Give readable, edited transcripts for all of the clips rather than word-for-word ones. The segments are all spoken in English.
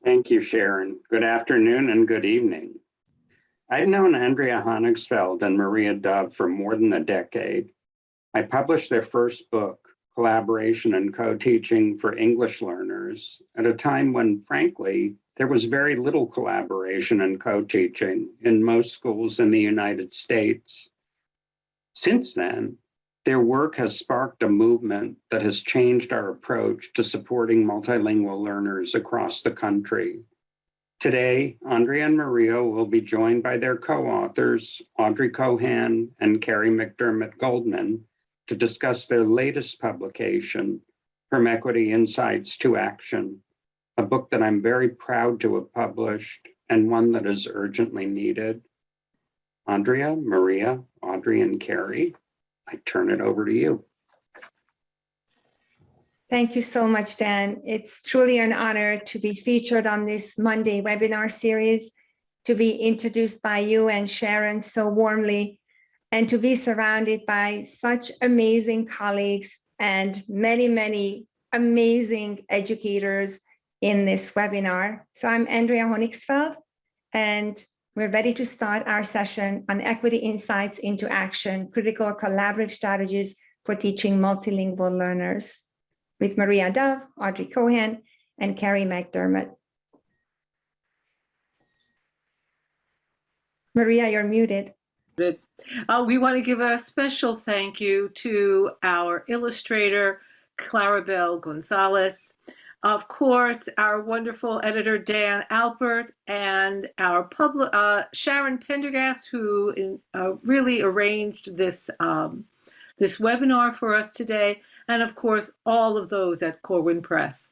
Thank you, Sharon. Good afternoon and good evening. I've known Andrea Honigsfeld and Maria Dove for more than a decade. I published their first book, Collaboration and Co-Teaching for English Learners, at a time when, frankly, there was very little collaboration and co-teaching in most schools in the United States. Since then, their work has sparked a movement that has changed our approach to supporting multilingual learners across the country. Today, Andrea and Maria will be joined by their co-authors, Audrey Cohan and Carrie McDermott Goldman, to discuss their latest publication, From Equity Insights to Action, a book that I'm very proud to have published and one that is urgently needed. Andrea, Maria, Audrey, and Carrie, I turn it over to you. Thank you so much, Dan. It's truly an honor to be featured on this Monday webinar series, to be introduced by you and Sharon so warmly, and to be surrounded by such amazing colleagues and many, many amazing educators in this webinar. So I'm Andrea Honigsfeld, and we're ready to start our session on Equity Insights into Action, Critical Collaborative Strategies for Teaching Multilingual Learners, with Maria Dove, Audrey Cohan, and Carrie McDermott. Maria, you're muted. We want to give a special thank you to our illustrator, Clarabelle Gonzalez, of course, our wonderful editor, Dan Alpert, and our Sharon Pendergast, who really arranged this, this webinar for us today, and of course, all of those at Corwin Press.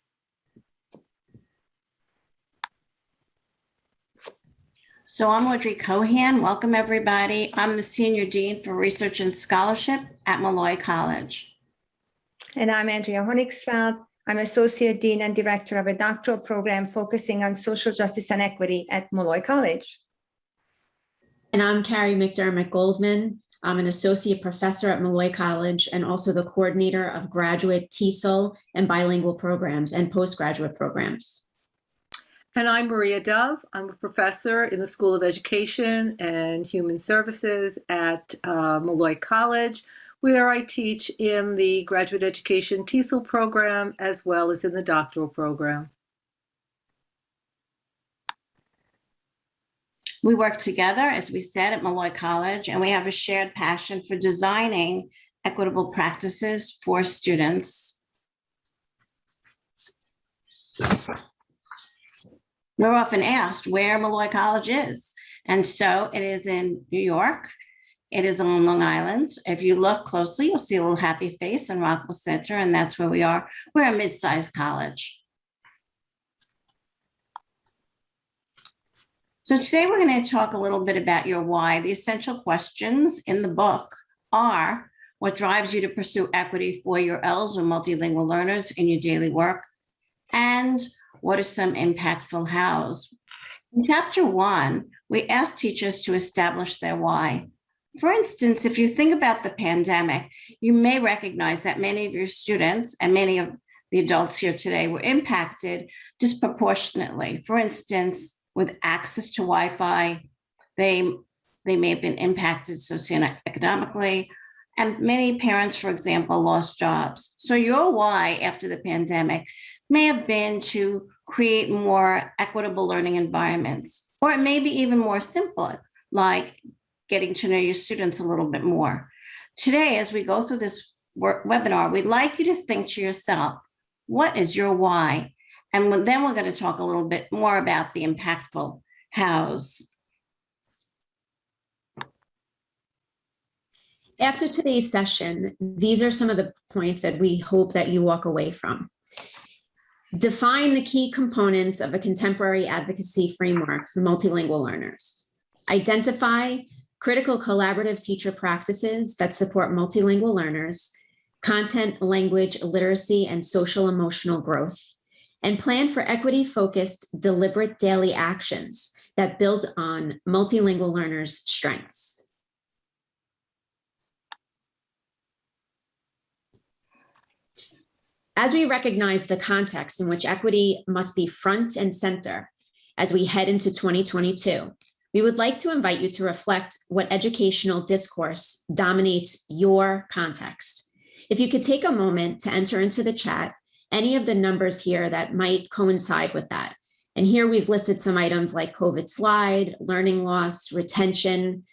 So I'm Audrey Cohan. Welcome, everybody. I'm the Senior Dean for Research and Scholarship at Molloy College. And I'm Andrea Honigsfeld. I'm Associate Dean and Director of a doctoral program focusing on social justice and equity at Molloy College. And I'm Carrie McDermott Goldman. I'm an Associate Professor at Molloy College and also the coordinator of graduate TESOL and bilingual programs and postgraduate programs. And I'm Maria Dove. I'm a professor in the School of Education and Human Services at Molloy College, where I teach in the graduate education TESOL program as well as in the doctoral program. We work together, as we said, at Molloy College, and we have a shared passion for designing equitable practices for students. We're often asked where Molloy College is, and so it is in New York. It is on Long Island. If you look closely, you'll see a little happy face in Rockville Center, and that's where we are. We're a mid-sized college. So today we're going to talk a little bit about your why. The essential questions in the book are: what drives you to pursue equity for your ELs or multilingual learners in your daily work? And what are some impactful hows? In chapter 1, we ask teachers to establish their why. For instance, if you think about the pandemic, you may recognize that many of your students and many of the adults here today were impacted disproportionately. For instance, with access to Wi-Fi, they may have been impacted socioeconomically, and many parents, for example, lost jobs. So your why after the pandemic may have been to create more equitable learning environments, or it may be even more simple, like getting to know your students a little bit more. Today, as we go through this webinar, we'd like you to think to yourself, what is your why? And then we're going to talk a little bit more about the impactful hows. After today's session, these are some of the points that we hope that you walk away from. Define the key components of a contemporary advocacy framework for multilingual learners. Identify critical collaborative teacher practices that support multilingual learners, content, language, literacy, and social emotional growth, and plan for equity-focused, deliberate daily actions that build on multilingual learners' strengths. As we recognize the context in which equity must be front and center as we head into 2022, we would like to invite you to reflect what educational discourse dominates your context. If you could take a moment to enter into the chat any of the numbers here that might coincide with that. And here we've listed some items like COVID slide, learning loss, retention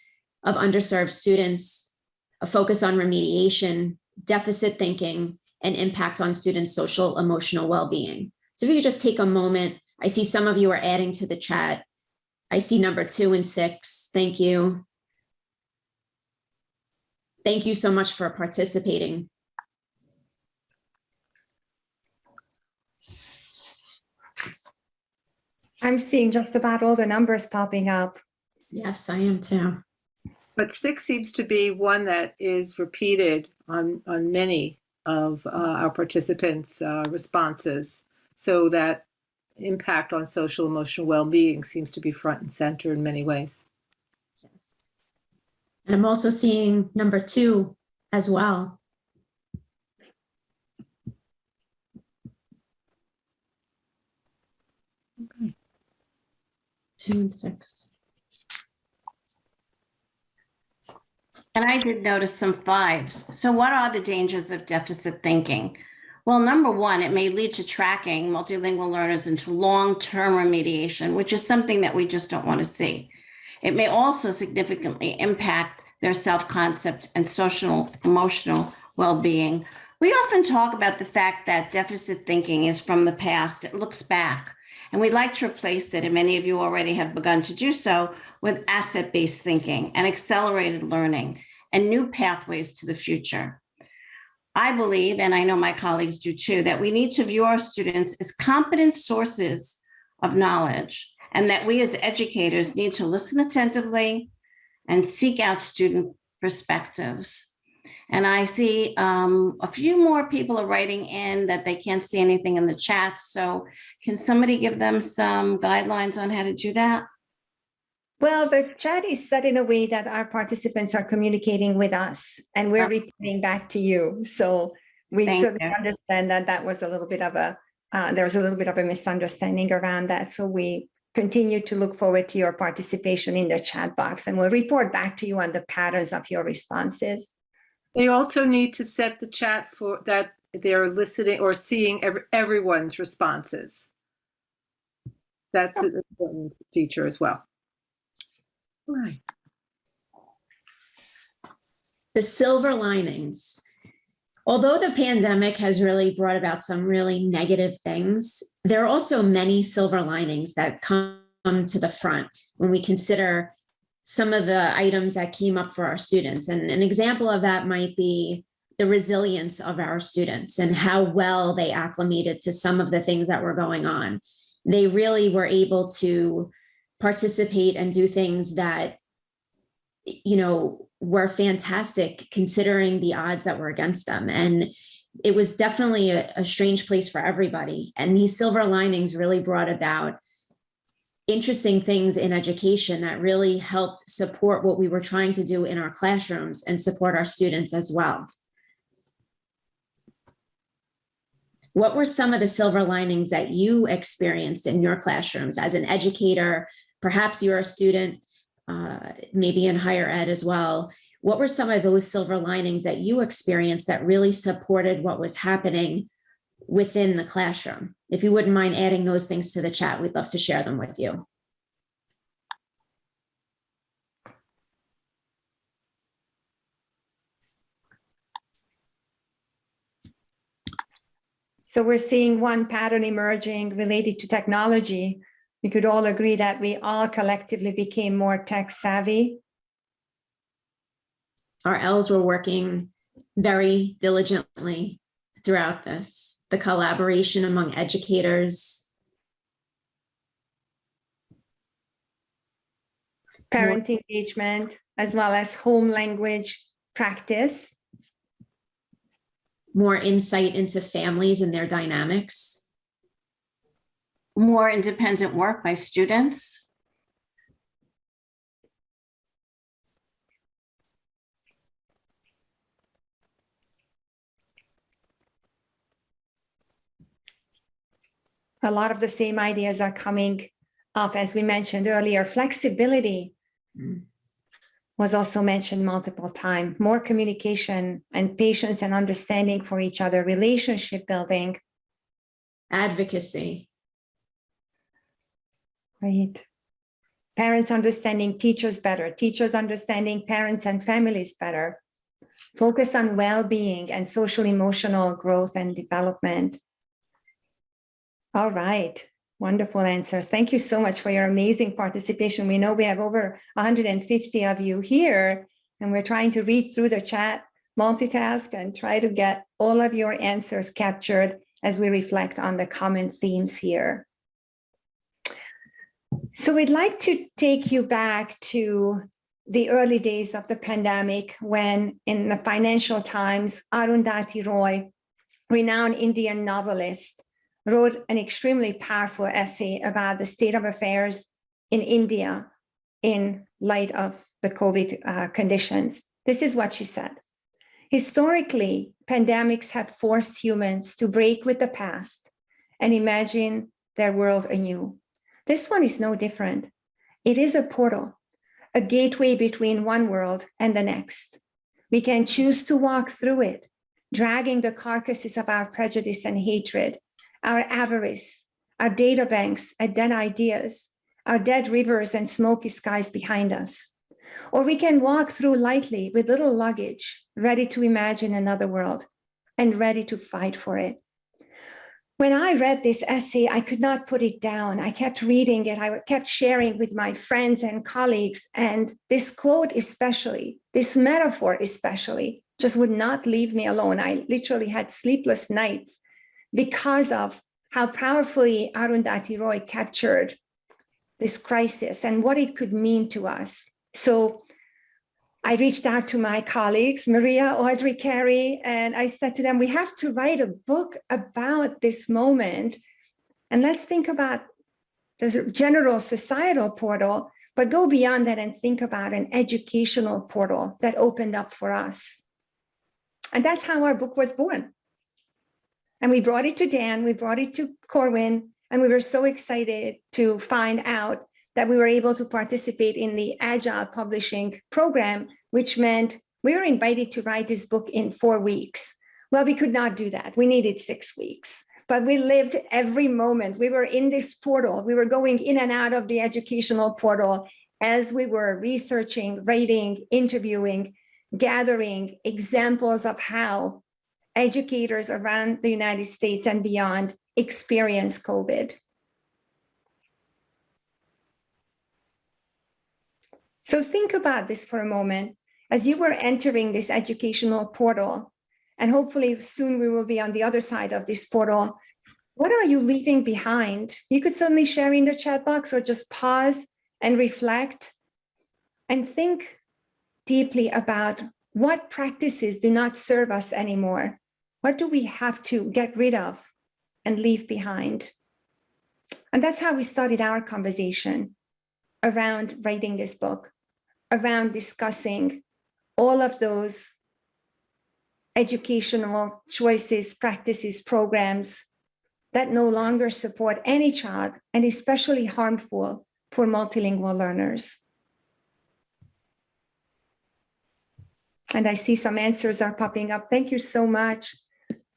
of underserved students, a focus on remediation, deficit thinking, and impact on students' social emotional well-being. So if you could just take a moment, I see some of you are adding to the chat. I see number 2 and 6. Thank you. Thank you so much for participating. I'm seeing just about all the numbers popping up. Yes, I am too. But 6 seems to be one that is repeated on many of our participants' responses. So that impact on social emotional well-being seems to be front and center in many ways. Yes. And I'm also seeing number 2 as well. Okay. 2 and 6. And I did notice some 5s. So what are the dangers of deficit thinking? Well, number 1, it may lead to tracking multilingual learners into long-term remediation, which is something that we just don't want to see. It may also significantly impact their self-concept and social emotional well-being. We often talk about the fact that deficit thinking is from the past. It looks back, and we'd like to replace it, and many of you already have begun to do so, with asset-based thinking and accelerated learning and new pathways to the future. I believe, and I know my colleagues do too, that we need to view our students as competent sources of knowledge, and that we as educators need to listen attentively and seek out student perspectives. And I see a few more people are writing in that they can't see anything in the chat. So can somebody give them some guidelines on how to do that? Well, the chat is set in a way that our participants are communicating with us and we're reporting back to you. So we Thank certainly you. understand that that was a little bit of a, there was a little bit of a misunderstanding around that. So we continue to look forward to your participation in the chat box, and we'll report back to you on the patterns of your responses. They also need to set the chat for that they're listening or seeing everyone's responses. That's an important feature as well. Right. The silver linings. Although the pandemic has really brought about some really negative things, there are also many silver linings that come to the front when we consider some of the items that came up for our students. And an example of that might be the resilience of our students and how well they acclimated to some of the things that were going on. They really were able to participate and do things that, you know, were fantastic considering the odds that were against them. And it was definitely a strange place for everybody. And these silver linings really brought about interesting things in education that really helped support what we were trying to do in our classrooms and support our students as well. What were some of the silver linings that you experienced in your classrooms as an educator? Perhaps you're a student, maybe in higher ed as well. What were some of those silver linings that you experienced that really supported what was happening within the classroom? If you wouldn't mind adding those things to the chat, we'd love to share them with you. So we're seeing one pattern emerging related to technology. We could all agree that we all collectively became more tech savvy. Our Ls were working very diligently throughout this. The collaboration among educators. Parent engagement, as well as home language practice. More insight into families and their dynamics. More independent work by students. a lot of the same ideas are coming up, as we mentioned earlier. Flexibility was also mentioned multiple times. More communication and patience and understanding for each other, relationship building. Advocacy. Right. Parents understanding teachers better, teachers understanding parents and families better. Focus on well-being and social emotional growth and development. All right. Wonderful answers. Thank you so much for your amazing participation. We know we have over 150 of you here, and we're trying to read through the chat, multitask, and try to get all of your answers captured as we reflect on the common themes here. So we'd like to take you back to the early days of the pandemic, when in the Financial Times, Arundhati Roy, renowned Indian novelist, wrote an extremely powerful essay about the state of affairs in India in light of the COVID conditions. This is what she said. Historically, pandemics have forced humans to break with the past and imagine their world anew. This one is no different. It is a portal, a gateway between one world and the next. We can choose to walk through it, dragging the carcasses of our prejudice and hatred, our avarice, our data banks and dead ideas, our dead rivers and smoky skies behind us. Or we can walk through lightly with little luggage, ready to imagine another world and ready to fight for it. When I read this essay, I could not put it down. I kept reading it. I kept sharing with my friends and colleagues. And this quote especially, this metaphor especially, just would not leave me alone. I literally had sleepless nights because of how powerfully Arundhati Roy captured this crisis and what it could mean to us. So I reached out to my colleagues, Maria, Audrey, Carrie, and I said to them, we have to write a book about this moment. And let's think about the general societal portal, but go beyond that and think about an educational portal that opened up for us. And that's how our book was born. And we brought it to Dan, we brought it to Corwin, and we were so excited to find out that we were able to participate in the Agile Publishing program, which meant we were invited to write this book in 4 weeks. Well, we could not do that. We needed 6 weeks, but we lived every moment. We were in this portal. We were going in and out of the educational portal as we were researching, writing, interviewing, gathering examples of how educators around the United States and beyond experience COVID. So think about this for a moment. As you were entering this educational portal, and hopefully soon we will be on the other side of this portal, what are you leaving behind? You could certainly share in the chat box or just pause and reflect and think deeply about what practices do not serve us anymore. What do we have to get rid of and leave behind? And that's how we started our conversation around writing this book, around discussing all of those educational choices, practices, programs that no longer support any child and especially harmful for multilingual learners. And I see some answers are popping up. Thank you so much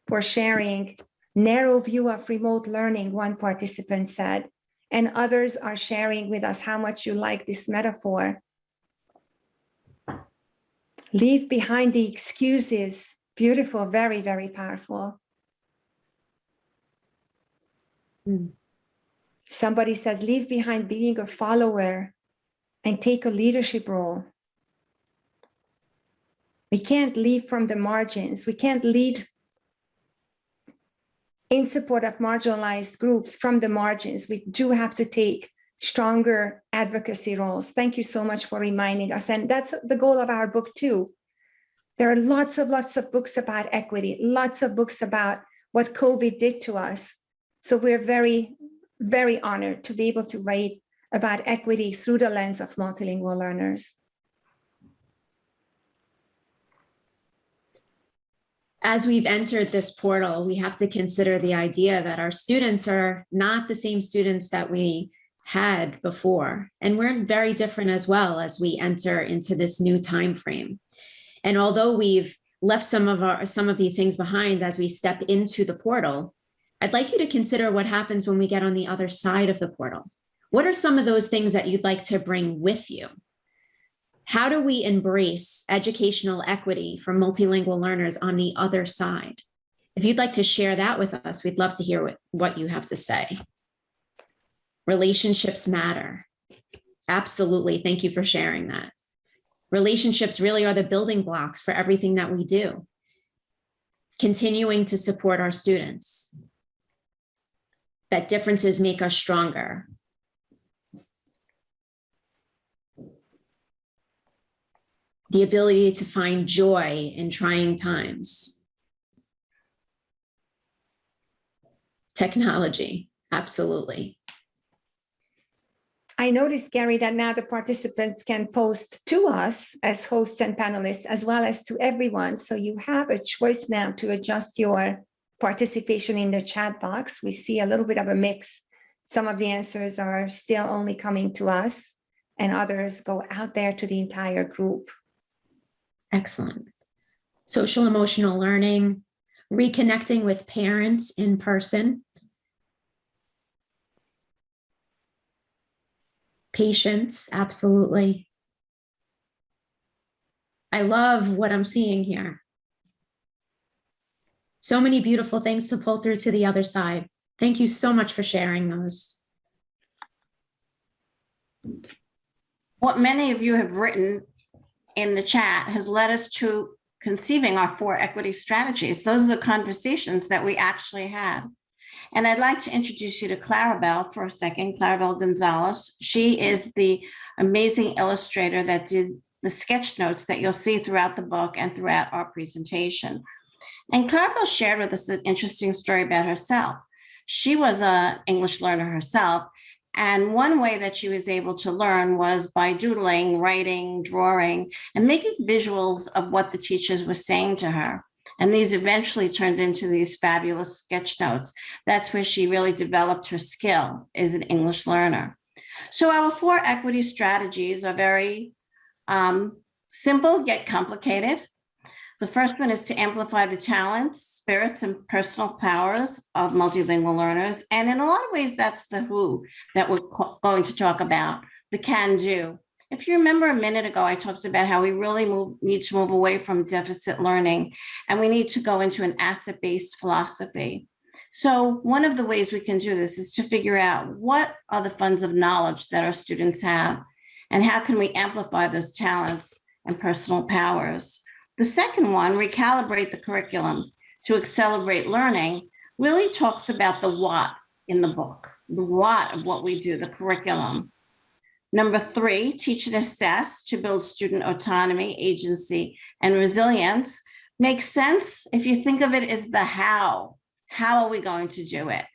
for sharing. Narrow view of remote learning, one participant said, and others are sharing with us how much you like this metaphor. Leave behind the excuses. Beautiful, very, very powerful. Somebody says, leave behind being a follower and take a leadership role. We can't lead from the margins. We can't lead in support of marginalized groups from the margins. We do have to take stronger advocacy roles. Thank you so much for reminding us. And that's the goal of our book too. There are lots of books about equity, lots of books about what COVID did to us. So we're very, very honored to be able to write about equity through the lens of multilingual learners. As we've entered this portal, we have to consider the idea that our students are not the same students that we had before. And we're very different as well as we enter into this new time frame. And although we've left some of these things behind as we step into the portal, I'd like you to consider what happens when we get on the other side of the portal. What are some of those things that you'd like to bring with you? How do we embrace educational equity for multilingual learners on the other side? If you'd like to share that with us, we'd love to hear what you have to say. Relationships matter. Absolutely. Thank you for sharing that. Relationships really are the building blocks for everything that we do. Continuing to support our students. That differences make us stronger. The ability to find joy in trying times. Technology, absolutely. I noticed, Gary, that now the participants can post to us as hosts and panelists, as well as to everyone. So you have a choice now to adjust your participation in the chat box. We see a little bit of a mix. Some of the answers are still only coming to us, and others go out there to the entire group. Excellent. Social emotional learning, reconnecting with parents in person. Patience, absolutely. I love what I'm seeing here. So many beautiful things to pull through to the other side. Thank you so much for sharing those. What many of you have written in the chat has led us to conceiving our 4 equity strategies. Those are the conversations that we actually had. And I'd like to introduce you to Clarabelle for a second, Clarabelle Gonzalez. She is the amazing illustrator that did the sketch notes that you'll see throughout the book and throughout our presentation. And Clarabelle shared with us an interesting story about herself. She was an English learner herself, and one way that she was able to learn was by doodling, writing, drawing, and making visuals of what the teachers were saying to her. And these eventually turned into these fabulous sketch notes. That's where she really developed her skill as an English learner. So our 4 equity strategies are very simple yet complicated. The first one is to amplify the talents, spirits, and personal powers of multilingual learners. And in a lot of ways, that's the who that we're going to talk about, the can do. If you remember a minute ago, I talked about how we really need to move away from deficit learning, and we need to go into an asset-based philosophy. So one of the ways we can do this is to figure out what are the funds of knowledge that our students have, and how can we amplify those talents and personal powers. The second one, recalibrate the curriculum to accelerate learning, really talks about the what in the book, the what of what we do, the curriculum. Number 3, teach and assess to build student autonomy, agency, and resilience. Makes sense if you think of it as the how. How are we going to do it?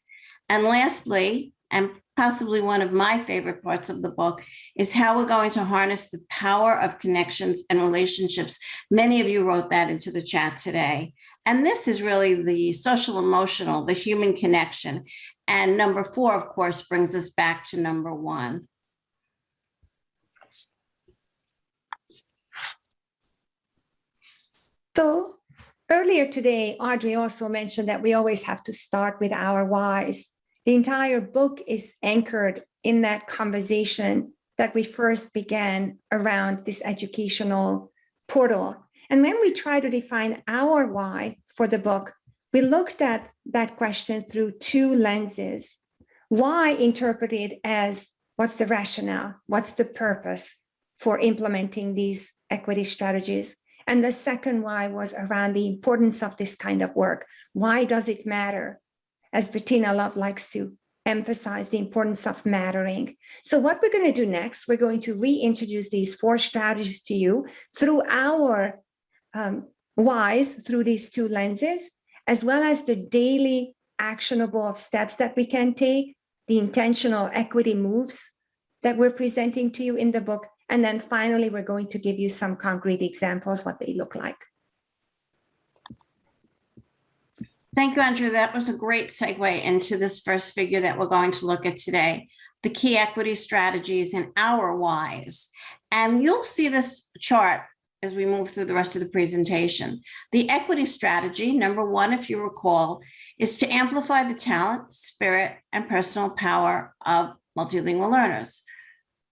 And lastly, and possibly one of my favorite parts of the book, is how we're going to harness the power of connections and relationships. Many of you wrote that into the chat today. And this is really the social emotional, the human connection. And number 4, of course, brings us back to number 1. So earlier today, Audrey also mentioned that we always have to start with our whys. The entire book is anchored in that conversation that we first began around this educational portal. And when we try to define our why for the book, we looked at that question through 2 lenses. Why interpreted as what's the rationale, what's the purpose for implementing these equity strategies? And the second why was around the importance of this kind of work. Why does it matter? As Bettina Love likes to emphasize the importance of mattering. So what we're going to do next, we're going to reintroduce these 4 strategies to you through our whys, through these 2 lenses, as well as the daily actionable steps that we can take, the intentional equity moves that we're presenting to you in the book. And then finally, we're going to give you some concrete examples, what they look like. Thank you, Andrea. That was a great segue into this first figure that we're going to look at today, the key equity strategies and our whys. And you'll see this chart as we move through the rest of the presentation. The equity strategy, number one, if you recall, is to amplify the talent, spirit, and personal power of multilingual learners.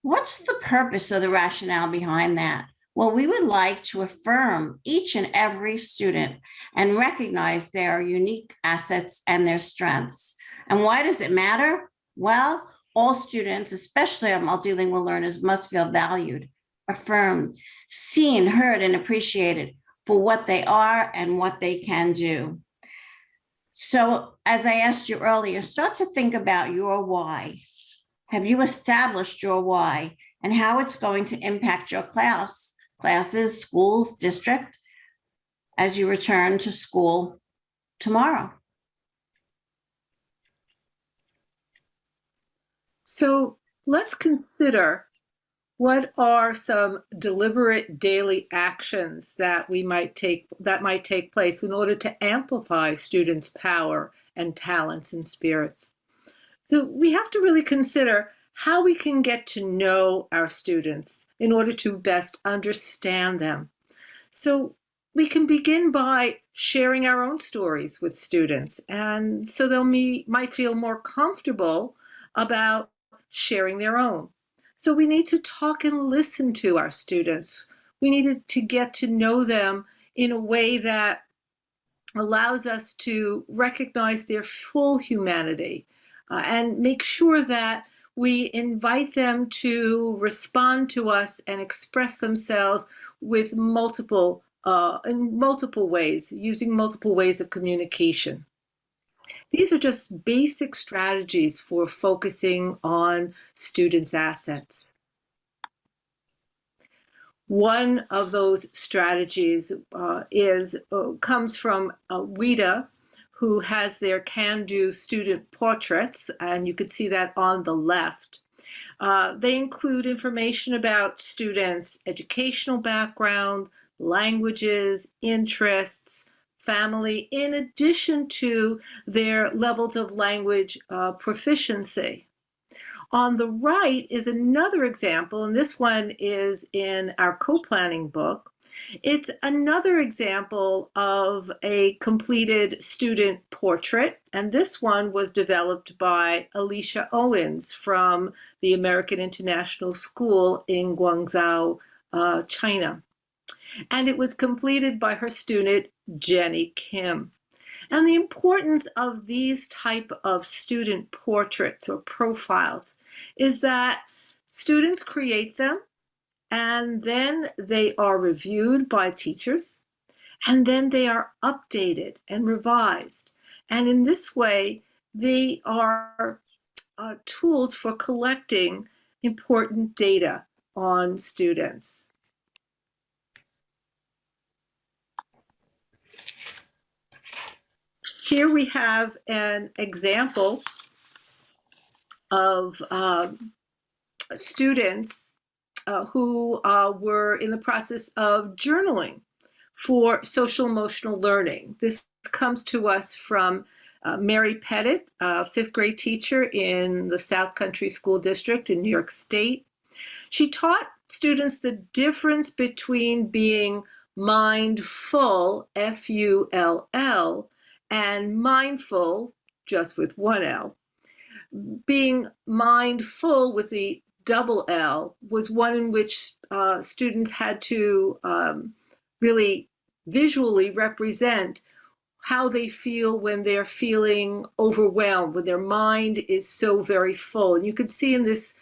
What's the purpose or the rationale behind that? Well, we would like to affirm each and every student and recognize their unique assets and their strengths. And why does it matter? Well, all students, especially our multilingual learners, must feel valued, affirmed, seen, heard, and appreciated for what they are and what they can do. So, as I asked you earlier, start to think about your why. Have you established your why and how it's going to impact your classes, schools, district, as you return to school tomorrow? So let's consider what are some deliberate daily actions that might take place in order to amplify students' power and talents and spirits. So we have to really consider how we can get to know our students in order to best understand them. So we can begin by sharing our own stories with students, and so they might feel more comfortable about sharing their own. So we need to talk and listen to our students. We need to get to know them in a way that allows us to recognize their full humanity and make sure that we invite them to respond to us and express themselves with in multiple ways, using multiple ways of communication. These are just basic strategies for focusing on students' assets. One of those strategies comes from WIDA, who has their can-do student portraits, and you can see that on the left. They include information about students' educational background, languages, interests, family, in addition to their levels of language proficiency. On the right is another example, and this one is in our co-planning book. It's another example of a completed student portrait, and this one was developed by Alicia Owens from the American International School in Guangzhou, China. And it was completed by her student, Jenny Kim. And the importance of these type of student portraits or profiles is that students create them, and then they are reviewed by teachers, and then they are updated and revised. And in this way, they are tools for collecting important data on students. Here we have an example of students who were in the process of journaling for social emotional learning. This comes to us from Mary Pettit, a fifth grade teacher in the South Country School District in New York State. She taught students the difference between being mindful, F-U-L-L, and mindful, just with one L. Being mindful with the double L was one in which students had to really visually represent how they feel when they're feeling overwhelmed, when their mind is so very full. And you could see in this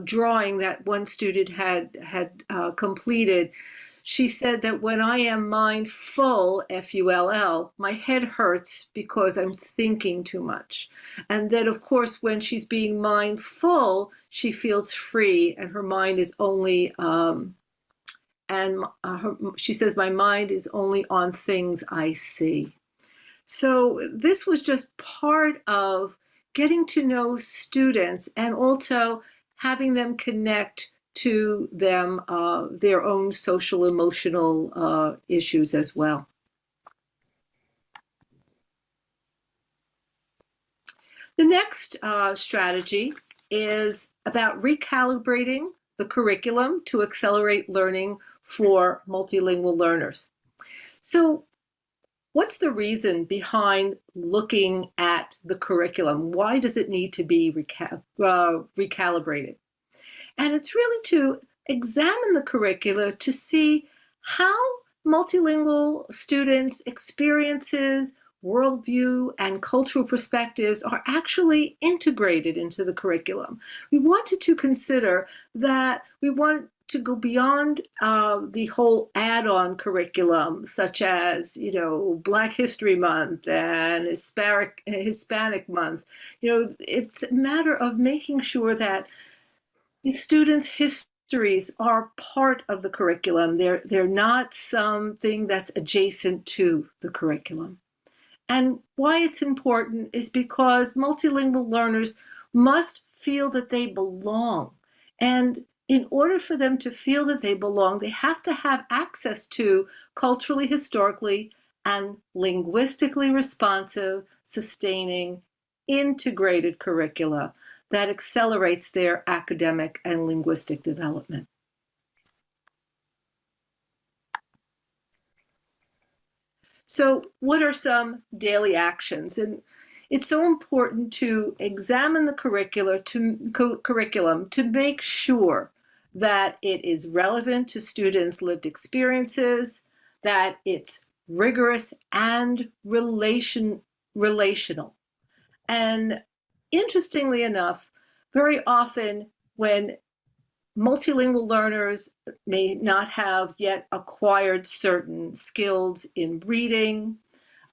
drawing that one student had completed, she said that when I am mindful, F-U-L-L, my head hurts because I'm thinking too much. And then, of course, when she's being mindful, she feels free and her mind is only, she says, my mind is only on things I see. So this was just part of getting to know students and also having them connect to them, their own social emotional issues as well. The next strategy is about recalibrating the curriculum to accelerate learning for multilingual learners. So what's the reason behind looking at the curriculum? Why does it need to be recalibrated? And it's really to examine the curricula to see how multilingual students' experiences, worldview, and cultural perspectives are actually integrated into the curriculum. We wanted to consider that we want to go beyond the whole add-on curriculum, such as, Black History Month and Hispanic Month. It's a matter of making sure that the students' histories are part of the curriculum. They're not something that's adjacent to the curriculum. And why it's important is because multilingual learners must feel that they belong. And in order for them to feel that they belong, they have to have access to culturally, historically, and linguistically responsive, sustaining, integrated curricula that accelerates their academic and linguistic development. So what are some daily actions? And it's so important to examine the curriculum to make sure that it is relevant to students' lived experiences, that it's rigorous and relational. And interestingly enough, very often when multilingual learners may not have yet acquired certain skills in reading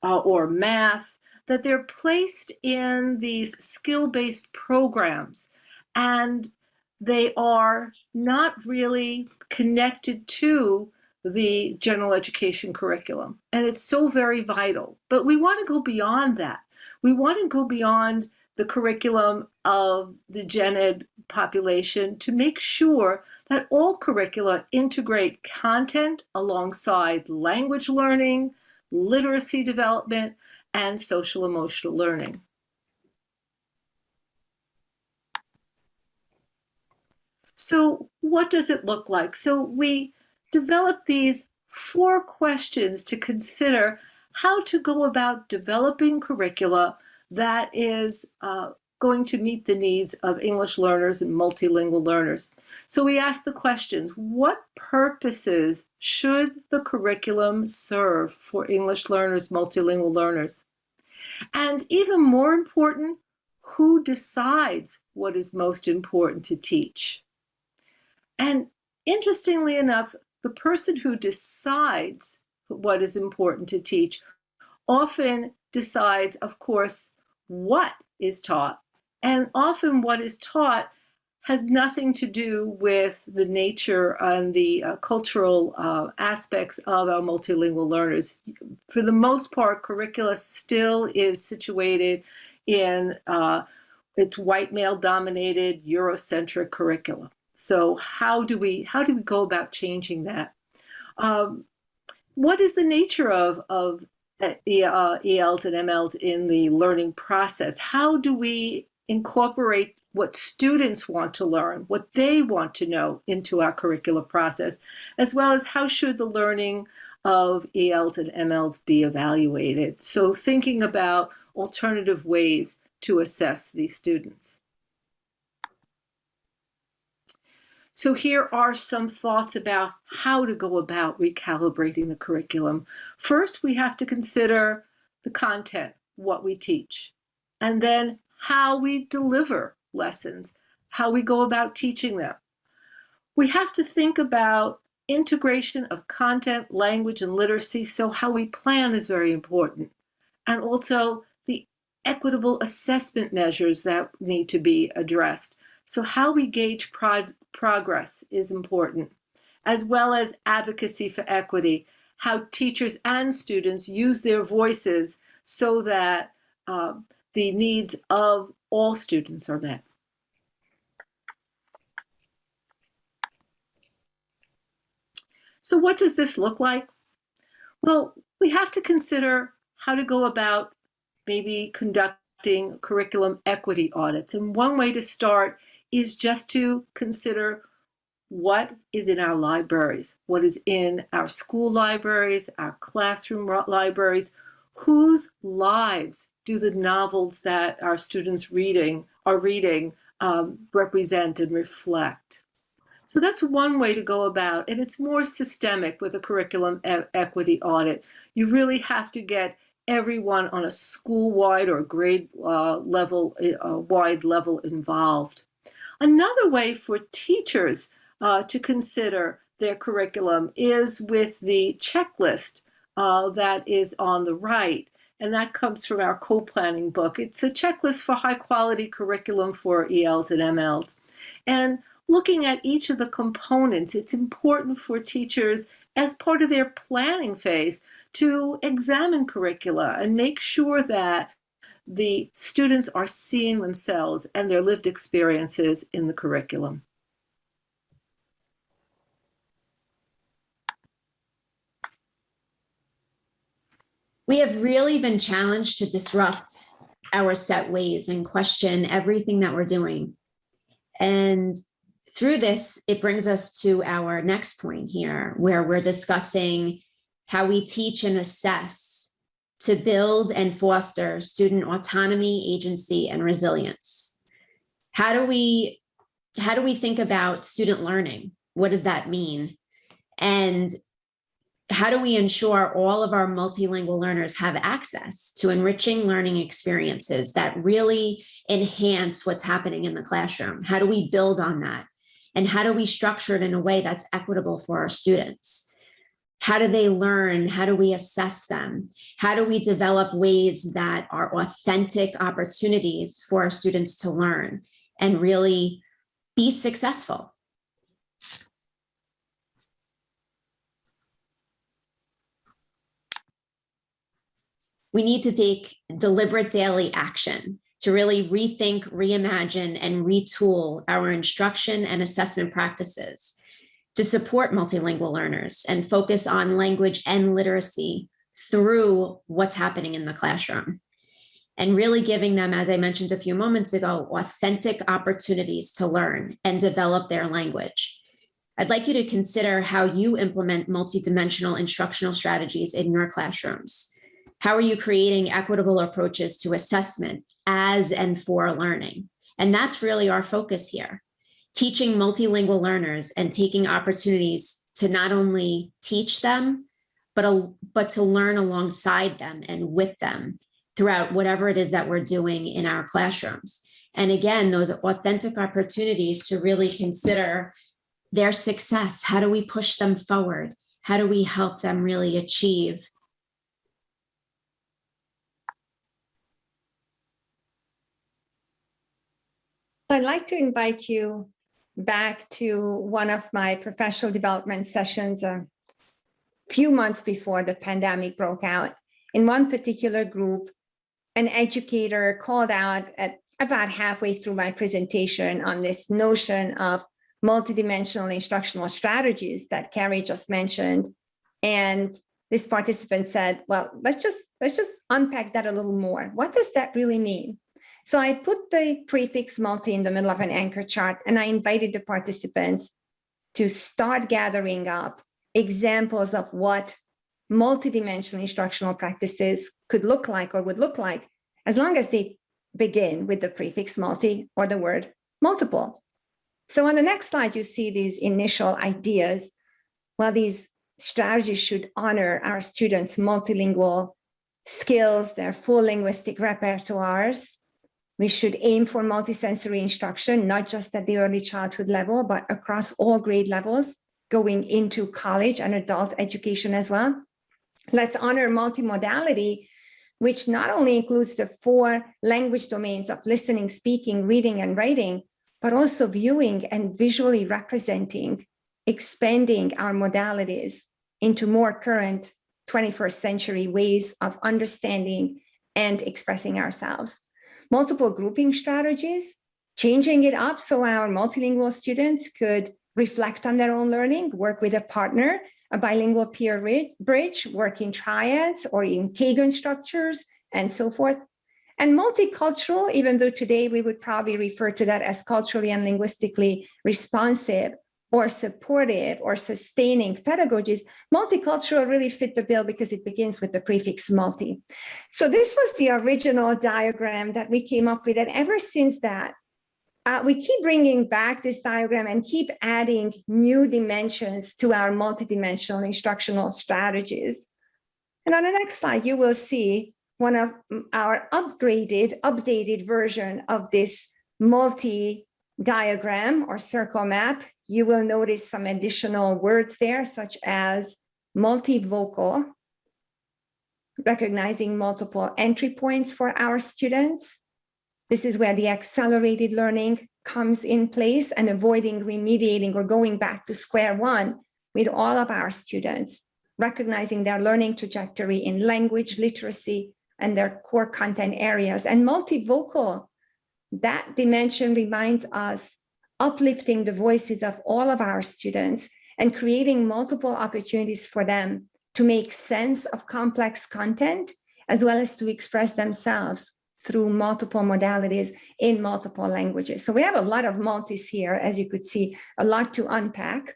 or math, that they're placed in these skill-based programs and they are not really connected to the general education curriculum. And it's so very vital. But we want to go beyond that. We want to go beyond the curriculum of the gen ed population to make sure that all curricula integrate content alongside language learning, literacy development, and social emotional learning. So what does it look like? So we developed these 4 questions to consider how to go about developing curricula that is going to meet the needs of English learners and multilingual learners. So we asked the questions: what purposes should the curriculum serve for English learners, multilingual learners? And even more important, who decides what is most important to teach? And interestingly enough, the person who decides what is important to teach often decides, of course, what is taught. And often what is taught has nothing to do with the nature and the cultural aspects of our multilingual learners. For the most part, curricula still is situated in its white male-dominated Eurocentric curriculum. So how do we go about changing that? What is the nature of ELs and MLs in the learning process? How do we incorporate what students want to learn, what they want to know into our curricular process, as well as how should the learning of ELs and MLs be evaluated? So thinking about alternative ways to assess these students. So here are some thoughts about how to go about recalibrating the curriculum. First, we have to consider the content, what we teach, and then how we deliver lessons, how we go about teaching them. We have to think about integration of content, language, and literacy, so how we plan is very important. And also the equitable assessment measures that need to be addressed. So how we gauge progress is important, as well as advocacy for equity, how teachers and students use their voices so that the needs of all students are met. So what does this look like? Well, we have to consider how to go about maybe conducting conducting curriculum equity audits. And one way to start is just to consider what is in our libraries, what is in our school libraries, our classroom libraries, whose lives do the novels that our students are reading represent and reflect. So that's one way to go about, and it's more systemic with a curriculum equity audit. You really have to get everyone on a school-wide or grade level, wide level involved. Another way for teachers to consider their curriculum is with the checklist that is on the right, and that comes from our co-planning book. It's a checklist for high-quality curriculum for ELs and MLs. And looking at each of the components, it's important for teachers as part of their planning phase to examine curricula and make sure that the students are seeing themselves and their lived experiences in the curriculum. We have really been challenged to disrupt our set ways and question everything that we're doing. And through this, it brings us to our next point here, where we're discussing how we teach and assess to build and foster student autonomy, agency, and resilience. How do we think about student learning? What does that mean? And how do we ensure all of our multilingual learners have access to enriching learning experiences that really enhance what's happening in the classroom? How do we build on that? And how do we structure it in a way that's equitable for our students? How do they learn? How do we assess them? How do we develop ways that are authentic opportunities for our students to learn and really be successful? We need to take deliberate daily action to really rethink, reimagine, and retool our instruction and assessment practices to support multilingual learners and focus on language and literacy through what's happening in the classroom. And really giving them, as I mentioned a few moments ago, authentic opportunities to learn and develop their language. I'd like you to consider how you implement multidimensional instructional strategies in your classrooms. How are you creating equitable approaches to assessment as and for learning? And that's really our focus here. Teaching multilingual learners and taking opportunities to not only teach them, but to learn alongside them and with them throughout whatever it is that we're doing in our classrooms. And again, those authentic opportunities to really consider their success. How do we push them forward? How do we help them really achieve? I'd like to invite you back to one of my professional development sessions a few months before the pandemic broke out. In one particular group, an educator called out at about halfway through my presentation on this notion of multidimensional instructional strategies that Carrie just mentioned. And this participant said, well, let's just unpack that a little more. What does that really mean? So I put the prefix multi in the middle of an anchor chart, and I invited the participants to start gathering up examples of what multidimensional instructional practices could look like or would look like, as long as they begin with the prefix multi or the word multiple. So on the next slide, you see these initial ideas. Well, these strategies should honor our students' multilingual skills, their full linguistic repertoires. We should aim for multisensory instruction, not just at the early childhood level, but across all grade levels, going into college and adult education as well. Let's honor multimodality, which not only includes the 4 language domains of listening, speaking, reading, and writing, but also viewing and visually representing, expanding our modalities into more current 21st century ways of understanding and expressing ourselves. Multiple grouping strategies, changing it up so our multilingual students could reflect on their own learning, work with a partner, a bilingual peer bridge, work in triads or in Kagan structures, and so forth. And multicultural, even though today we would probably refer to that as culturally and linguistically responsive or supportive or sustaining pedagogies, multicultural really fit the bill because it begins with the prefix multi. So this was the original diagram that we came up with. And ever since that, we keep bringing back this diagram and keep adding new dimensions to our multidimensional instructional strategies. And on the next slide, you will see one of our updated version of this multi-diagram or circle map. You will notice some additional words there, such as multivocal, recognizing multiple entry points for our students. This is where the accelerated learning comes in place, and avoiding remediating or going back to square one with all of our students, recognizing their learning trajectory in language, literacy, and their core content areas. And multivocal, that dimension reminds us uplifting the voices of all of our students and creating multiple opportunities for them to make sense of complex content, as well as to express themselves through multiple modalities in multiple languages. So we have a lot of multis here, as you could see, a lot to unpack.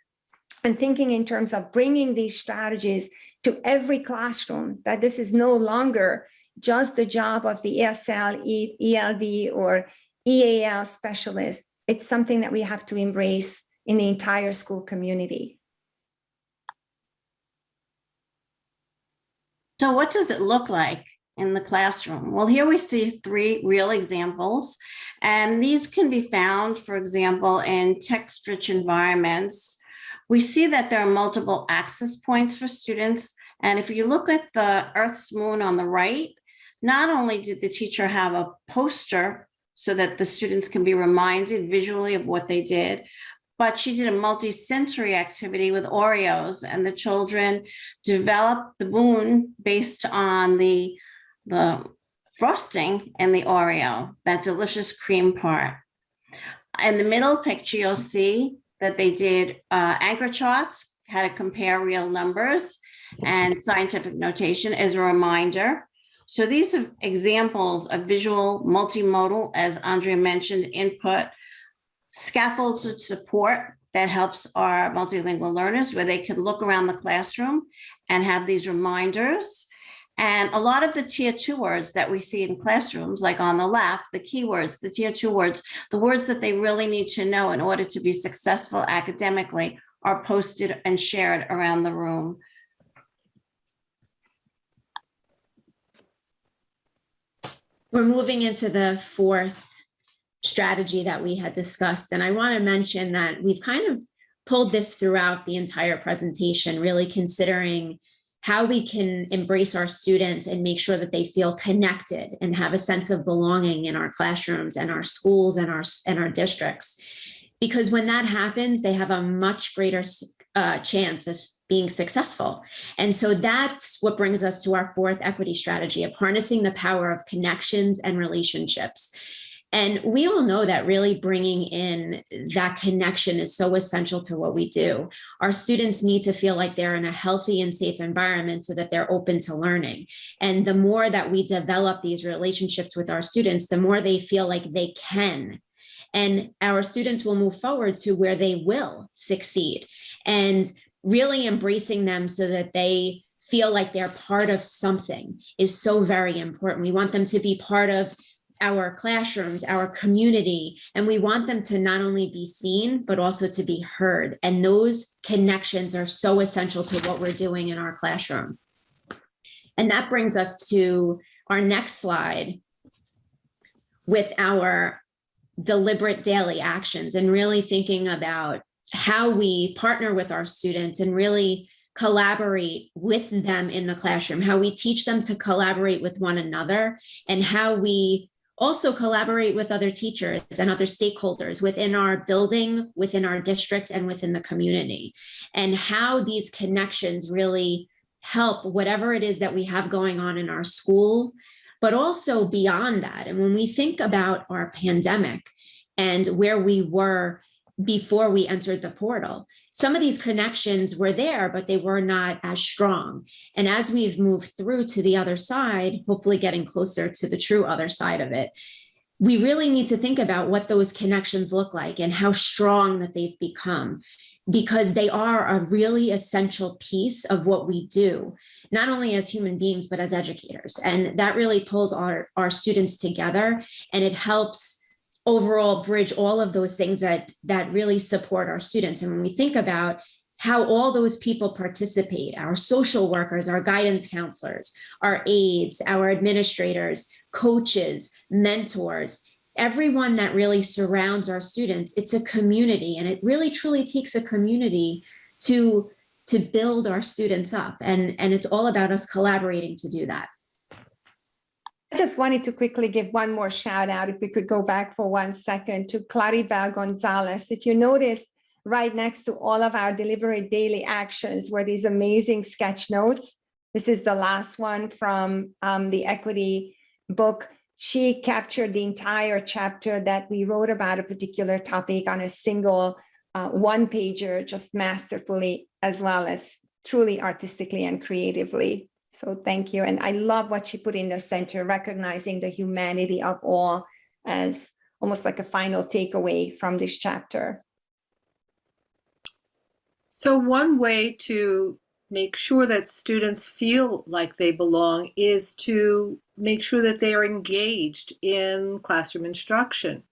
And thinking in terms of bringing these strategies to every classroom, that this is no longer just the job of the ESL, ELD, or EAL specialists. It's something that we have to embrace in the entire school community. So what does it look like in the classroom? Well, here we see 3 real examples, and these can be found, for example, in text-rich environments. We see that there are multiple access points for students. And if you look at the Earth's moon on the right, not only did the teacher have a poster so that the students can be reminded visually of what they did, but she did a multi-sensory activity with Oreos, and the children developed the moon based on the frosting and the Oreo, that delicious cream part. In the middle picture, you'll see that they did anchor charts, how to compare real numbers, and scientific notation as a reminder. So these are examples of visual multimodal, as Andrea mentioned, input, scaffolds of support that helps our multilingual learners, where they can look around the classroom and have these reminders. And a lot of the tier 2 words that we see in classrooms, like on the left, the keywords, the tier 2 words, the words that they really need to know in order to be successful academically, are posted and shared around the room. We're moving into the 4th strategy that we had discussed. And I want to mention that we've kind of pulled this throughout the entire presentation, really considering how we can embrace our students and make sure that they feel connected and have a sense of belonging in our classrooms and our schools and our districts. Because when that happens, they have a much greater chance of being successful. And so that's what brings us to our 4th equity strategy of harnessing the power of connections and relationships. And we all know that really bringing in that connection is so essential to what we do. Our students need to feel like they're in a healthy and safe environment so that they're open to learning. And the more that we develop these relationships with our students, the more they feel like they can. And our students will move forward to where they will succeed. And really embracing them so that they feel like they're part of something is so very important. We want them to be part of our classrooms, our community, and we want them to not only be seen, but also to be heard. And those connections are so essential to what we're doing in our classroom. And that brings us to our next slide with our deliberate daily actions, and really thinking about how we partner with our students and really collaborate with them in the classroom, how we teach them to collaborate with one another, and how we also collaborate with other teachers and other stakeholders within our building, within our district, and within the community, and how these connections really help whatever it is that we have going on in our school, but also beyond that. And when we think about our pandemic and where we were before we entered the portal. Some of these connections were there, but they were not as strong. And as we've moved through to the other side, hopefully getting closer to the true other side of it, we really need to think about what those connections look like and how strong that they've become, because they are a really essential piece of what we do, not only as human beings, but as educators. And that really pulls our students together, and it helps overall bridge all of those things that really support our students. And when we think about how all those people participate, our social workers, our guidance counselors, our aides, our administrators, coaches, mentors, everyone that really surrounds our students, it's a community, and it really truly takes a community to build our students up. And it's all about us collaborating to do that. I just wanted to quickly give one more shout out, if we could go back for 1 second, to Claribel Gonzalez. If you notice, right next to all of our deliberate daily actions were these amazing sketch notes. This is the last one from the equity book. She captured the entire chapter that we wrote about a particular topic on a single one-pager, just masterfully, as well as truly artistically and creatively. So thank you. And I love what she put in the center, recognizing the humanity of all as almost like a final takeaway from this chapter. So one way to make sure that students feel like they belong is to make sure that they are engaged in classroom instruction.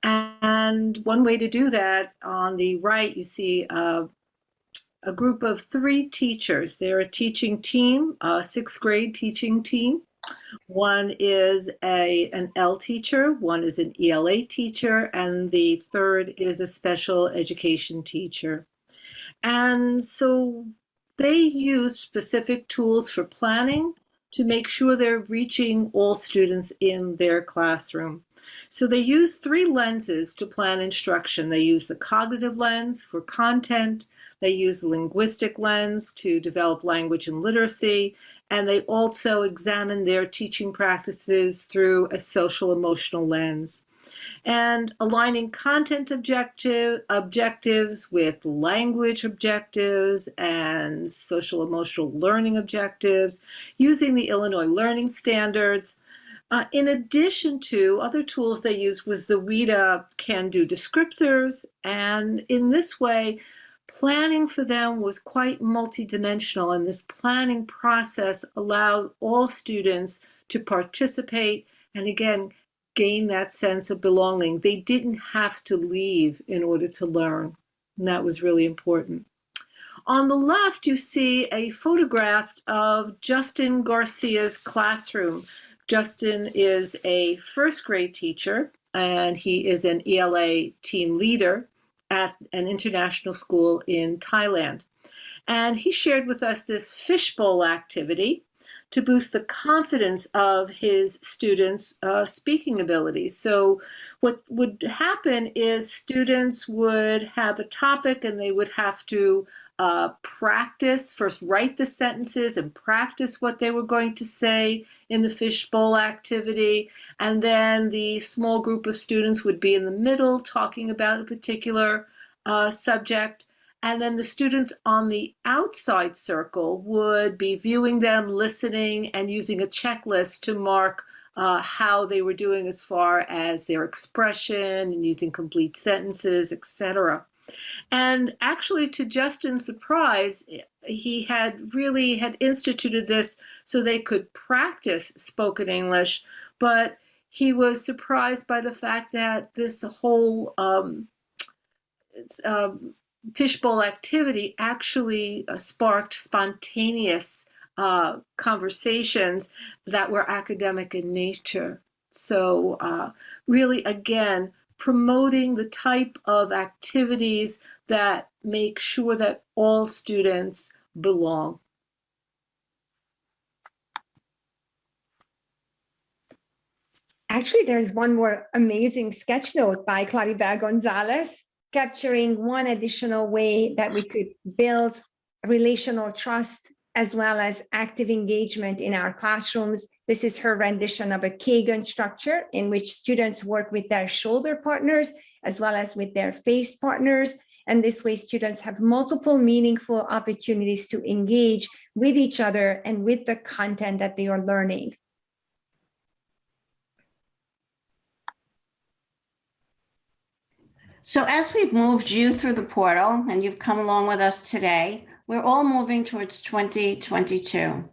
And one way to do that, on the right, you see a group of 3 teachers. They're a teaching team, a 6th grade teaching team. One is an L teacher, one is an ELA teacher, and the third is a special education teacher. And so they use specific tools for planning to make sure they're reaching all students in their classroom. So they use 3 lenses to plan instruction. They use the cognitive lens for content, they use the linguistic lens to develop language and literacy, and they also examine their teaching practices through a social emotional lens. And aligning content objectives with language objectives and social emotional learning objectives, using the Illinois Learning Standards. In addition to other tools they used was the WIDA can-do descriptors, and in this way, planning for them was quite multidimensional, and this planning process allowed all students to participate and, again, gain that sense of belonging. They didn't have to leave in order to learn, and that was really important. On the left, you see a photograph of Justin Garcia's classroom. Justin is a 1st grade teacher, and he is an ELA team leader at an international school in Thailand. And he shared with us this fishbowl activity to boost the confidence of his students' speaking abilities. So what would happen is students would have a topic and they would have to practice, first write the sentences and practice what they were going to say in the fishbowl activity. And then the small group of students would be in the middle talking about a particular subject. And then the students on the outside circle would be viewing them, listening, and using a checklist to mark how they were doing as far as their expression and using complete sentences, etc. And actually, to Justin's surprise, he had instituted this so they could practice spoken English, but he was surprised by the fact that this whole fishbowl activity actually sparked spontaneous conversations that were academic in nature. So really, again, promoting the type of activities that make sure that all students belong. Actually, there's one more amazing sketch note by Claribel Gonzalez, capturing one additional way that we could build relational trust as well as active engagement in our classrooms. This is her rendition of a Cohan structure in which students work with their shoulder partners as well as with their face partners. And this way, students have multiple meaningful opportunities to engage with each other and with the content that they are learning. So as we've moved you through the portal and you've come along with us today, we're all moving towards 2022.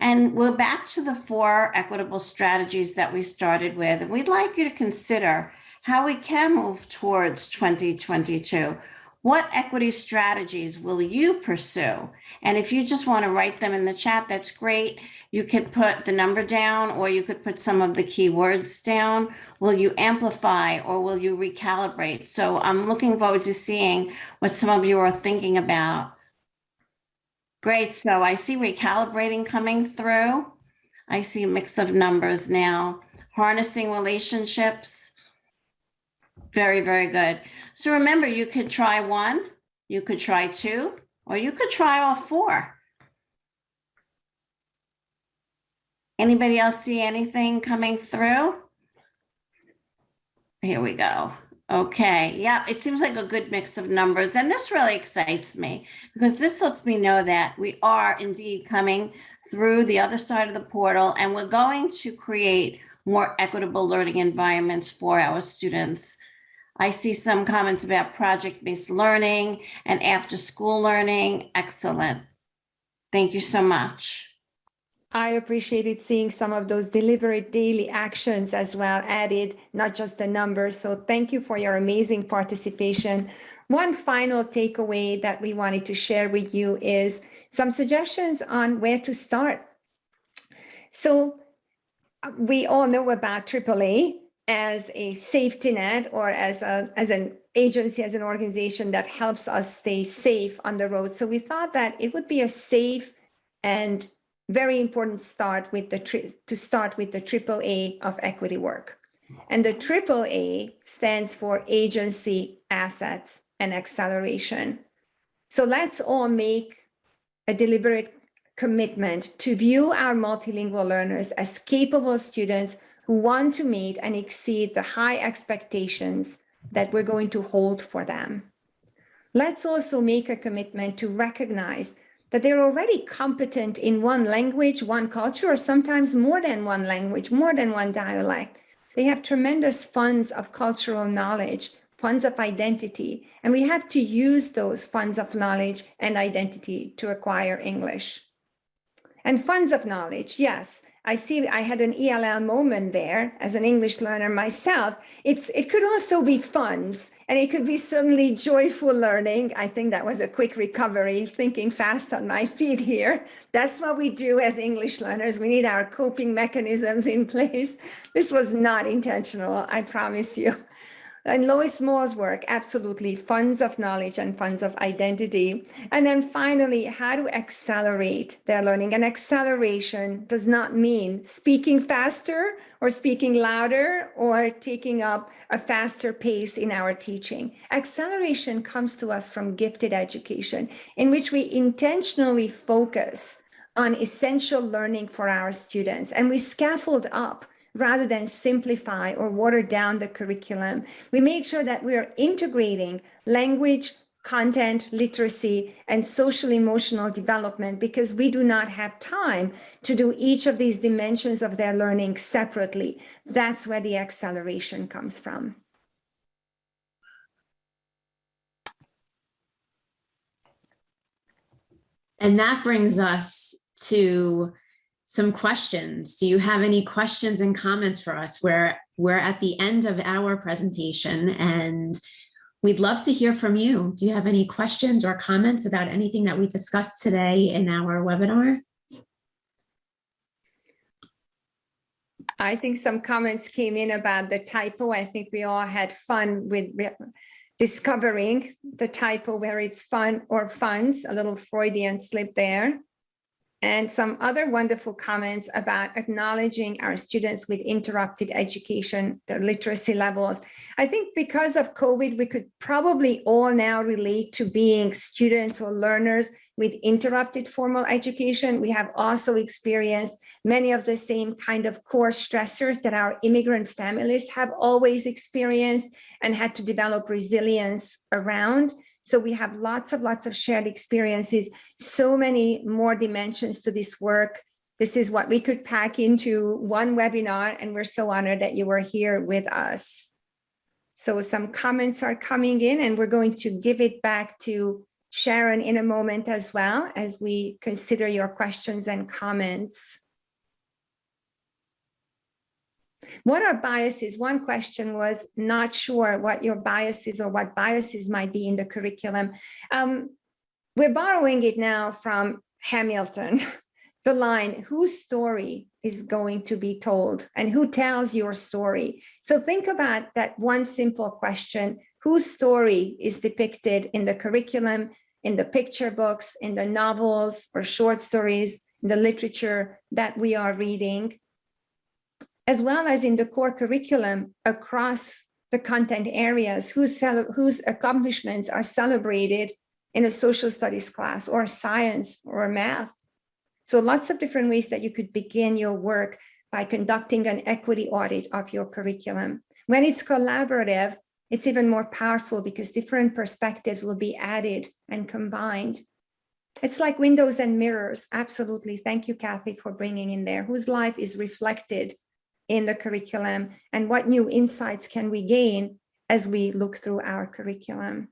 And we're back to the 4 equitable strategies that we started with. And we'd like you to consider how we can move towards 2022. What equity strategies will you pursue? And if you just want to write them in the chat, that's great. You can put the number down, or you could put some of the keywords down. Will you amplify or will you recalibrate? So I'm looking forward to seeing what some of you are thinking about. Great. So I see recalibrating coming through. I see a mix of numbers now. Harnessing relationships. Very, very good. So remember, you could try 1, you could try 2, or you could try all 4. Anybody else see anything coming through? Here we go. Okay, yeah, it seems like a good mix of numbers. And this really excites me because this lets me know that we are indeed coming through the other side of the portal, and we're going to create more equitable learning environments for our students. I see some comments about project-based learning and after-school learning. Excellent. Thank you so much. I appreciated seeing some of those deliberate daily actions as well added, not just the numbers. So thank you for your amazing participation. One final takeaway that we wanted to share with you is some suggestions on where to start. So we all know about AAA as a safety net, or as an agency, as an organization that helps us stay safe on the road. So we thought that it would be a safe and very important start with the AAA of equity work. And the AAA stands for Agency, Assets, and Acceleration. So let's all make a deliberate commitment to view our multilingual learners as capable students who want to meet and exceed the high expectations that we're going to hold for them. Let's also make a commitment to recognize that they're already competent in one language, one culture, or sometimes more than one language, more than one dialect. They have tremendous funds of cultural knowledge, funds of identity, and we have to use those funds of knowledge and identity to acquire English. And funds of knowledge, yes. I see I had an ELL moment there as an English learner myself. It could also be funds, and it could be certainly joyful learning. I think that was a quick recovery, thinking fast on my feet here. That's what we do as English learners. We need our coping mechanisms in place. This was not intentional, I promise you. And Lois Moore's work, absolutely, funds of knowledge and funds of identity. And then finally, how to accelerate their learning. And acceleration does not mean speaking faster or speaking louder or taking up a faster pace in our teaching. Acceleration comes to us from gifted education, in which we intentionally focus on essential learning for our students, and we scaffold up rather than simplify or water down the curriculum. We make sure that we are integrating language, content, literacy, and social emotional development, because we do not have time to do each of these dimensions of their learning separately. That's where the acceleration comes from. And that brings us to some questions. Do you have any questions and comments for us? We're at the end of our presentation, and we'd love to hear from you. Do you have any questions or comments about anything that we discussed today in our webinar? I think some comments came in about the typo. I think we all had fun with discovering the typo, where it's fun or funds, a little Freudian slip there. And some other wonderful comments about acknowledging our students with interrupted education, their literacy levels. I think because of COVID, we could probably all now relate to being students or learners with interrupted formal education. We have also experienced many of the same kind of core stressors that our immigrant families have always experienced and had to develop resilience around. So we have lots of shared experiences, so many more dimensions to this work. This is what we could pack into one webinar, and we're so honored that you were here with us. So some comments are coming in, and we're going to give it back to Sharon in a moment as well, as we consider your questions and comments. What are biases? One question was not sure what your biases or what biases might be in the curriculum. We're borrowing it now from Hamilton, the line, whose story is going to be told and who tells your story? So think about that one simple question, whose story is depicted in the curriculum, in the picture books, in the novels or short stories, in the literature that we are reading, as well as in the core curriculum across the content areas, whose accomplishments are celebrated in a social studies class or science or math. So lots of different ways that you could begin your work by conducting an equity audit of your curriculum. When it's collaborative, it's even more powerful because different perspectives will be added and combined. It's like windows and mirrors. Absolutely. Thank you, Kathy, for bringing in there. Whose life is reflected in the curriculum and what new insights can we gain as we look through our curriculum?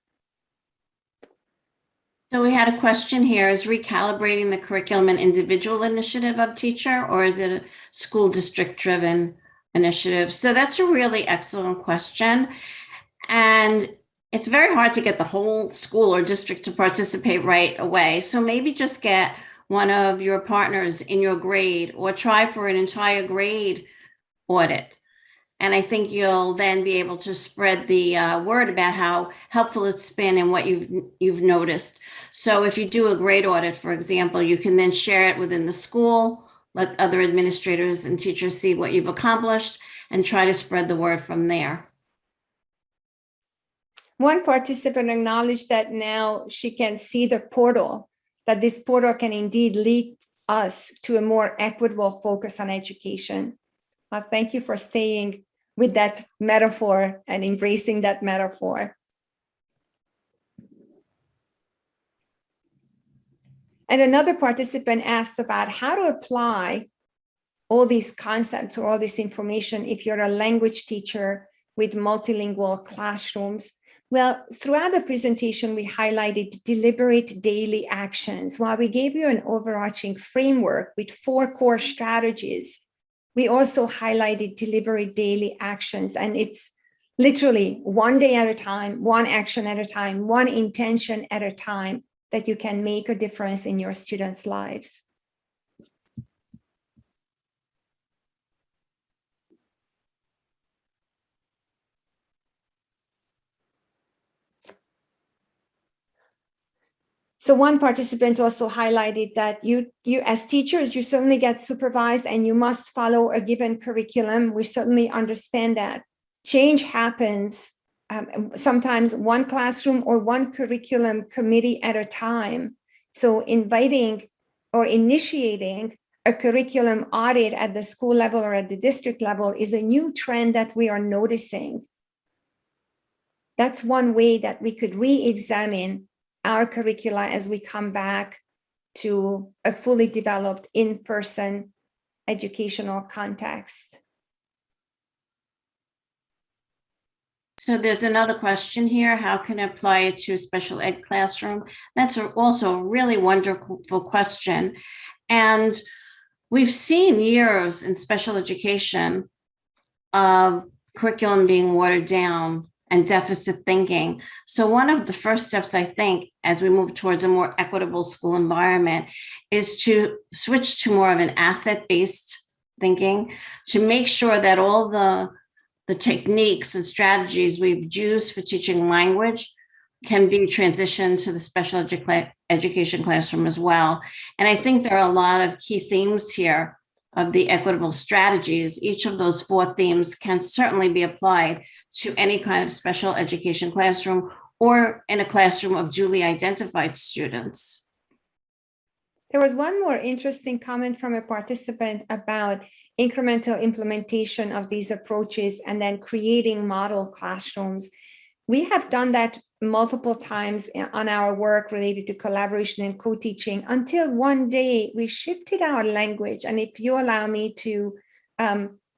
So we had a question here. Is recalibrating the curriculum an individual initiative of teacher, or is it a school district driven initiative? So that's a really excellent question. And it's very hard to get the whole school or district to participate right away. So maybe just get one of your partners in your grade or try for an entire grade audit. And I think you'll then be able to spread the word about how helpful it's been and what you've noticed. So if you do a grade audit, for example, you can then share it within the school, let other administrators and teachers see what you've accomplished, and try to spread the word from there. One participant acknowledged that now she can see the portal, that this portal can indeed lead us to a more equitable focus on education. Well, thank you for staying with that metaphor and embracing that metaphor. And another participant asked about how to apply all these concepts or all this information if you're a language teacher with multilingual classrooms. Well, throughout the presentation, we highlighted deliberate daily actions. While we gave you an overarching framework with 4 core strategies, we also highlighted deliberate daily actions, and it's literally one day at a time, one action at a time, one intention at a time that you can make a difference in your students' lives. So one participant also highlighted that you as teachers, you certainly get supervised and you must follow a given curriculum. We certainly understand that. Change happens sometimes one classroom or one curriculum committee at a time. So inviting or initiating a curriculum audit at the school level or at the district level is a new trend that we are noticing. That's one way that we could re-examine our curricula as we come back to a fully developed in-person educational context. So there's another question here. How can I apply it to a special ed classroom? That's also a really wonderful question. And we've seen years in special education of curriculum being watered down and deficit thinking. So one of the first steps, I think, as we move towards a more equitable school environment is to switch to more of an asset-based thinking, to make sure that all the techniques and strategies we've used for teaching language can be transitioned to the special education classroom as well. And I think there are a lot of key themes here of the equitable strategies. Each of those 4 themes can certainly be applied to any kind of special education classroom or in a classroom of duly identified students. There was one more interesting comment from a participant about incremental implementation of these approaches and then creating model classrooms. We have done that multiple times on our work related to collaboration and co-teaching until one day we shifted our language. And if you allow me to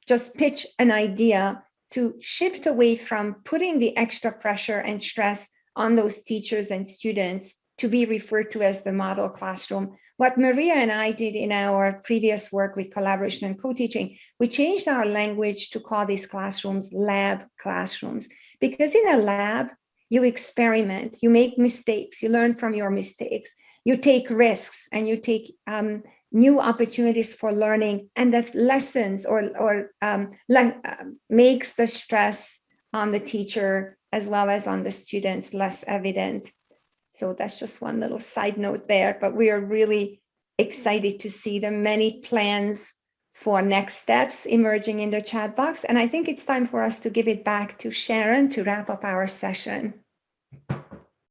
just pitch an idea, to shift away from putting the extra pressure and stress on those teachers and students to be referred to as the model classroom. What Maria and I did in our previous work with collaboration and co-teaching, we changed our language to call these classrooms lab classrooms, because in a lab, you experiment, you make mistakes, you learn from your mistakes, you take risks, and you take new opportunities for learning, and that's lessons or makes the stress on the teacher as well as on the students less evident. So that's just one little side note there, but we are really excited to see the many plans for next steps emerging in the chat box. And I think it's time for us to give it back to Sharon to wrap up our session.